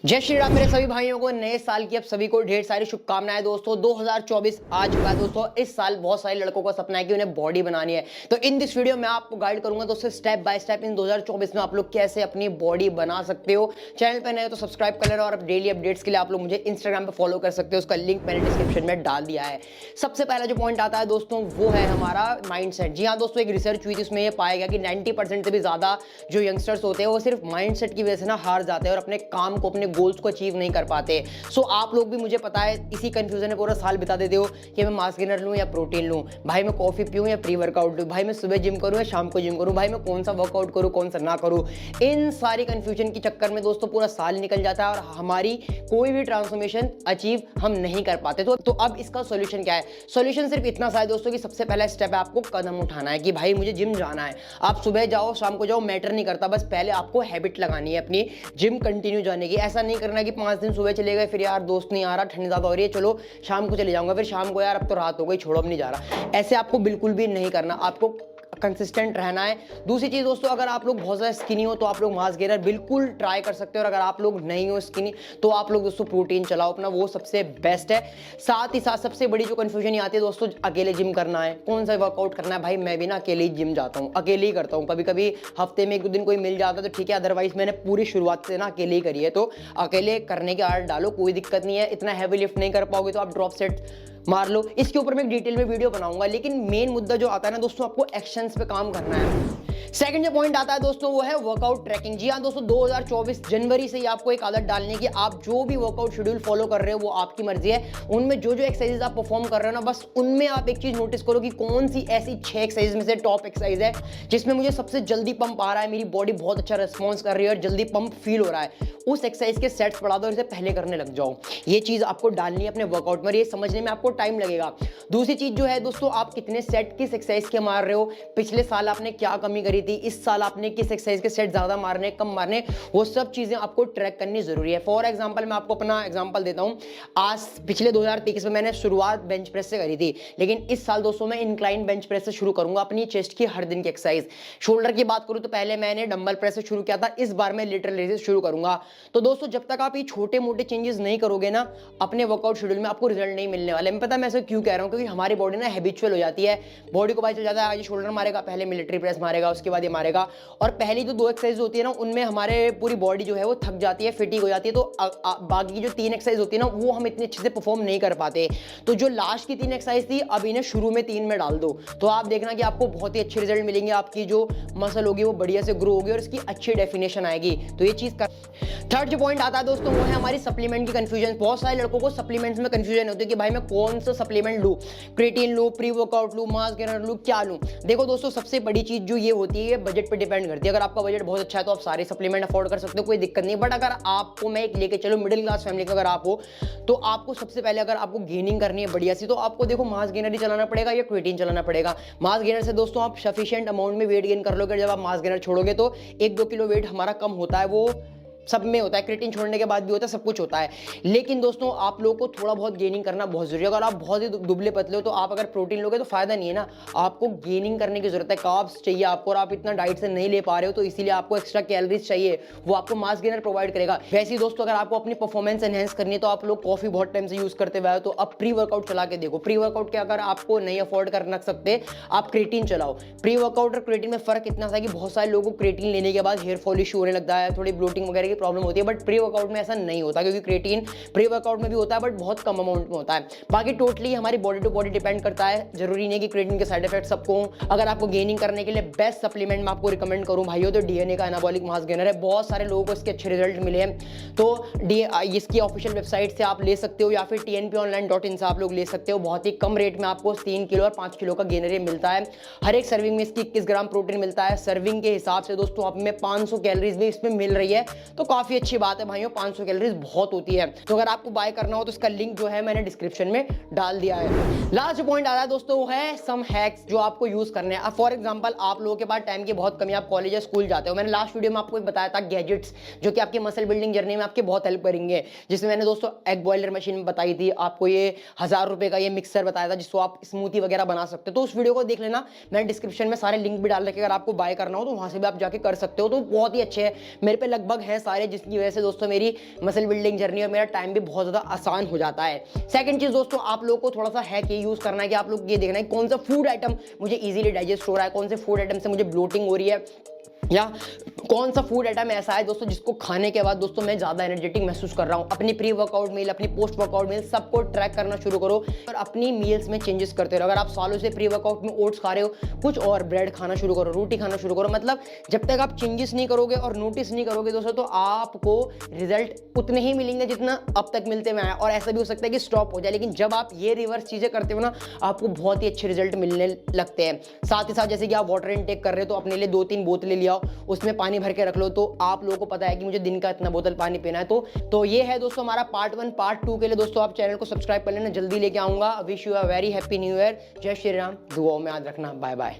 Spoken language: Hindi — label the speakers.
Speaker 1: जय श्री राम मेरे सभी भाइयों को नए साल की आप सभी को ढेर सारी शुभकामनाएं। दोस्तों 2024 आ चुका है। दोस्तों इस साल बहुत सारे लड़कों का सपना है कि उन्हें बॉडी बनानी है। तो इन दिस वीडियो मैं आपको गाइड करूंगा दोस्तों स्टेप बाय स्टेप इन 2024 में आप लोग कैसे अपनी बॉडी बना सकते हो। चैनल पर नए तो सब्सक्राइब कर लेना और डेली अपडेट्स के लिए आप लोग मुझे इंस्टाग्राम पर फॉलो कर सकते हो। उसका लिंक मैंने डिस्क्रिप्शन में डाल दिया है। सबसे पहला जो पॉइंट आता है दोस्तों वो है हमारा माइंडसेट। जी हाँ दोस्तों, एक रिसर्च हुई थी, उसमें यह पाया गया कि 90% से भी ज्यादा जो यंगस्टर्स होते हैं वो सिर्फ माइंडसेट की वजह से ना हार जाते हैं और अपने काम को, अपने गोल्स को अचीव नहीं कर पाते। सो आप लोग भी, मुझे पता है, इसी कंफ्यूजन में पूरा साल बिता देते हो कि मैं मास गेनर लूं या प्रोटीन लूं, भाई मैं कॉफी पीऊं या प्री वर्कआउट लूं, भाई मैं सुबह जिम करूं या शाम को जिम करूं, भाई मैं कौन सा वर्कआउट करूं कौन सा ना करूं। इन सारी कंफ्यूजन के चक्कर में दोस्तों पूरा साल निकल जाता है और हमारी कोई भी ट्रांसफॉर्मेशन अचीव हम नहीं कर पाते। तो अब इसका सॉल्यूशन क्या है? सॉल्यूशन सिर्फ इतना सा है दोस्तों कि सबसे पहला स्टेप है आपको कदम उठाना है कि भाई मुझे जिम जाना है। आप सुबह जाओ शाम को जाओ मैटर नहीं करता, बस पहले आपको हैबिट लगानी है अपनी जिम कंटिन्यू जाने की। ऐसा नहीं करना कि 5 दिन सुबह चले गए, फिर यार दोस्त नहीं आ रहा, ठंडी ज्यादा हो रही है, चलो शाम को चले जाऊंगा, फिर शाम को यार अब तो रात हो गई, छोड़ो अब नहीं जा रहा। ऐसे आपको बिल्कुल भी नहीं करना, आपको कंसिस्टेंट रहना है। दूसरी चीज दोस्तों, अगर आप लोग बहुत ज्यादा स्किनी हो तो आप लोग मास गेनर बिल्कुल ट्राई कर सकते हो, और अगर आप लोग नहीं हो स्किनी तो आप लोग दोस्तों प्रोटीन चलाओ अपना, वो सबसे बेस्ट है। साथ ही साथ सबसे बड़ी जो कंफ्यूजन आती है दोस्तों, अकेले जिम करना है, कौन सा वर्कआउट करना है। भाई मैं भी ना अकेले ही जिम जाता हूँ, अकेले ही करता हूँ। कभी कभी हफ्ते में एक दो दिन कोई मिल जाता है तो ठीक है, अदरवाइज मैंने पूरी शुरुआत से ना अकेले ही करी है। तो अकेले करने की आदत डालो, कोई दिक्कत नहीं है। इतना हैवी लिफ्ट नहीं कर पाओगे तो आप ड्रॉप सेट मार लो। इसके ऊपर मैं एक डिटेल में वीडियो बनाऊंगा, लेकिन मेन मुद्दा जो आता है ना दोस्तों, आपको एक्शंस पे काम करना है। सेकंड जो पॉइंट आता है दोस्तों वो है वर्कआउट ट्रैकिंग। जी हाँ दोस्तों, 2024 जनवरी से ही आपको एक आदत डालने की, आप जो भी वर्कआउट शेड्यूल फॉलो कर रहे हो वो आपकी मर्जी है। उनमें जो जो एक्सरसाइज आप परफॉर्म कर रहे हो ना, बस उनमें आप एक चीज नोटिस करो कि कौन सी ऐसी 6 एक्सरसाइज में से टॉप एक्सरसाइज है जिसमें मुझे सबसे जल्दी पंप आ रहा है, मेरी बॉडी बहुत अच्छा रिस्पॉन्स कर रही है और जल्दी पंप फील हो रहा है। उस एक्सरसाइज के सेट्स बढ़ा दो और इसे पहले करने लग जाओ। ये चीज आपको डालनी है अपने वर्कआउट में, ये समझने में आपको टाइम लगेगा। दूसरी चीज जो है दोस्तों, आप कितने सेट किस एक्सरसाइज के मार रहे हो, पिछले साल आपने क्या कमी करी थी, इस साल आपने किस एक्सरसाइज के सेट ज्यादा मारने कम मारने, वो सब चीजें आपको ट्रैक करनी जरूरी है। फॉर एग्जांपल मैं आपको अपना एग्जांपल देता हूं। आज पिछले 2023 में मैंने शुरुआत बेंच प्रेस से करी थी, लेकिन इस साल दोस्तों मैं इंक्लाइन बेंच प्रेस से शुरू करूंगा अपनी चेस्ट की हर दिन की एक्सरसाइज। शोल्डर की बात करूं तो पहले मैंने डंबल प्रेस से शुरू किया था, इस बार मैं लेटरल रेजेस शुरू करूंगा। तो दोस्तों जब तक आप ये छोटे मोटे चेंजेस नहीं करोगे ना अपने वर्कआउट शेड्यूल में, आपको रिजल्ट नहीं मिलने वाले। मैं पता मैं ऐसा क्यों कह रहा हूं, क्योंकि हमारी बॉडी ना हैबिचुअल हो जाती है। बॉडी को पता चल जाता है आज शोल्डर मारेगा, पहले मिलिट्री प्रेस मारेगा, उसके बाद ये मारेगा, और पहली जो 2 एक्सरसाइज होती है ना उनमें हमारे पूरी बॉडी जो है वो थक जाती है, फिटिंग हो जाती है। तो बाकी की जो 3 एक्सरसाइज होती है ना वो हम इतने अच्छे से परफॉर्म नहीं कर पाते। तो जो लास्ट की 3 एक्सरसाइज थी अब इन्हें शुरू में 3 में डाल दो, तो आप देखना कि आपको बहुत ही अच्छे रिजल्ट मिलेंगे। आपकी जो मसल होगी वो बढ़िया से ग्रो होगी और इसकी अच्छी डेफिनेशन आएगी। तो ये चीज कर। थर्ड जो पॉइंट आता है दोस्तों वो है हमारी सप्लीमेंट की कंफ्यूजन। बहुत सारे लड़कों को सप्लीमेंट्स में कंफ्यूजन होती है कि भाई मैं कौन सा सप्लीमेंट लूं, क्रिएटिन लूं, प्री वर्कआउट लूं, मास गेनर लूं, क्या लूं। देखो दोस्तों सबसे बड़ी चीज जो ये होती है बजट पे डिपेंड करती है। अगर आपका बजट बहुत अच्छा है तो आप सारे सप्लीमेंट अफोर्ड कर सकते हो, कोई दिक्कत नहीं। बट अगर आपको मैं एक लेके चलो मिडिल क्लास फैमिली का अगर आप हो, तो आपको सबसे पहले अगर आपको गेनिंग करनी है बढ़िया सी, तो आपको देखो मास गेनर ही चलाना पड़ेगा या क्रिएटिन चलाना पड़ेगा। मास गेनर से दोस्तों आप सफिशिएंट अमाउंट में वेट गेन कर लोगे। जब आप मास गेनर छोड़ोगे तो 1-2 किलो वेट हमारा कम होता है, वो सब में होता है, क्रिएटिन छोड़ने के बाद भी होता है, सब कुछ होता है। लेकिन दोस्तों आप लोगों को थोड़ा बहुत गेनिंग करना बहुत जरूरी है। अगर आप बहुत ही दुबले पतले हो तो आप अगर प्रोटीन लोगे तो फायदा नहीं है ना, आपको गेनिंग करने की जरूरत है। कार्ब्स चाहिए आपको और आप इतना डाइट से नहीं ले पा रहे हो, तो इसीलिए आपको एक्स्ट्रा कैलोरीज चाहिए, वो आपको मास गेनर प्रोवाइड करेगा। वैसे ही दोस्तों अगर आपको अपनी परफॉर्मेंस एनहेंस करनी है तो आप लोग कॉफी बहुत टाइम से यूज करते हुए, तो अब प्री वर्कआउट चला के देखो। प्री वर्कआउट के अगर आपको नहीं अफोर्ड कर सकते, आप क्रिएटिन चलाओ। प्री वर्कआउट और क्रिएटिन में फर्क इतना सा कि बहुत सारे लोगों को क्रिएटिन लेने के बाद हेयर फॉल इशू होने लगता है, थोड़ी ब्लोटिंग वगैरह की प्रॉब्लम होती है। बट प्री वर्कआउट में ऐसा नहीं होता, क्योंकि क्रिएटिन प्री वर्कआउट में भी होता है बट बहुत कम अमाउंट में होता है। बाकी टोटली हमारी बॉडी टू बॉडी डिपेंड करता है, जरूरी नहीं कि क्रिएटिन के साइड इफेक्ट सबको। अगर आपको गेनिंग करने के लिए बेस्ट सप्लीमेंट मैं आपको रिकमेंड करूं भाइयों तो डीएनए का एनाबॉलिक मास गेनर है। बहुत सारे लोगों को इसके अच्छे रिजल्ट मिले हैं, तो इसकी ऑफिशियल वेबसाइट से आप ले सकते हो या फिर tnponline.in से आप लोग ले सकते हो। बहुत ही कम रेट में आपको 3 किलो और 5 किलो का गेनर ये मिलता है। हर एक सर्विंग में इसकी 21 ग्राम प्रोटीन मिलता है। सर्विंग के हिसाब से दोस्तों आप में 500 कैलोरीज भी इसमें मिल रही है, तो काफी अच्छी बात है भाइयों। 500 कैलोरीज बहुत होती है। तो अगर आपको बाय करना हो तो इसका लिंक जो है मैंने डिस्क्रिप्शन में डाल दिया है। लास्ट पॉइंट आ रहा है दोस्तों वो है सम हैक्स जो आपको यूज करने हैं। फॉर एग्जांपल आप लोगों के पास टाइम की बहुत कमी, आप कॉलेज या स्कूल जाते हो। मैंने लास्ट वीडियो में आपको बताया था गैजेट्स जो कि आपकी मसल बिल्डिंग जर्नी में आपकी बहुत हेल्प करेंगे। जिसमें मैंने दोस्तों एग बॉयलर मशीन बताई थी, आपको ये 1000 रुपए का ये मिक्सर बताया था जिसको आप स्मूथी वगैरह बना सकते हो। तो उस वीडियो को देख लेना, मैंने डिस्क्रिप्शन में सारे लिंक भी डाल रखे, अगर आपको बाय करना हो तो वहां से भी आप जाके कर सकते हो। तो बहुत ही अच्छे हैं, मेरे पे लगभग हैं सारे, जिसकी वजह से दोस्तों मेरी मसल बिल्डिंग जर्नी और मेरा टाइम भी बहुत ज्यादा आसान हो जाता है। सेकंड चीज दोस्तों, आप लोगों को थोड़ा सा हैक ये यूज करना है कि आप लोग ये देखना है कौन सा फूड आइटम मुझे इजीली डाइजेस्ट हो रहा है, कौन से फूड आइटम से मुझे ब्लोटिंग हो रही है, या कौन सा फूड आइटम ऐसा है दोस्तों जिसको खाने के बाद दोस्तों मैं ज्यादा एनर्जेटिक महसूस कर रहा हूं। अपनी प्री वर्कआउट मील, अपनी पोस्ट वर्कआउट मील सबको ट्रैक करना शुरू करो और अपनी मील्स में चेंजेस करते रहो। अगर आप सालों से प्री वर्कआउट में ओट्स खा रहे हो, कुछ और ब्रेड खाना शुरू करो, रोटी खाना शुरू करो। मतलब जब तक आप चेंजेस नहीं करोगे और नोटिस नहीं करोगे दोस्तों, तो आपको रिजल्ट उतने ही मिलेंगे जितना अब तक मिलते हुए आए, और ऐसा भी हो सकता है कि स्टॉप हो जाए। लेकिन जब आप ये रिवर्स चीजें करते हो ना, आपको बहुत ही अच्छे रिजल्ट मिलने लगते हैं। साथ ही साथ जैसे कि आप वाटर इनटेक कर रहे हो तो अपने लिए 2-3 बोतलें ले आओ, उसमें पानी भर के रख लो, तो आप लोगों को पता है कि मुझे दिन का इतना बोतल पानी पीना है। तो ये है दोस्तों हमारा पार्ट 1। पार्ट 2 के लिए दोस्तों आप चैनल को सब्सक्राइब कर लेना, जल्दी लेके आऊंगा। Wish you a very happy new year. जय श्री राम। दुआओं में याद रखना। Bye bye.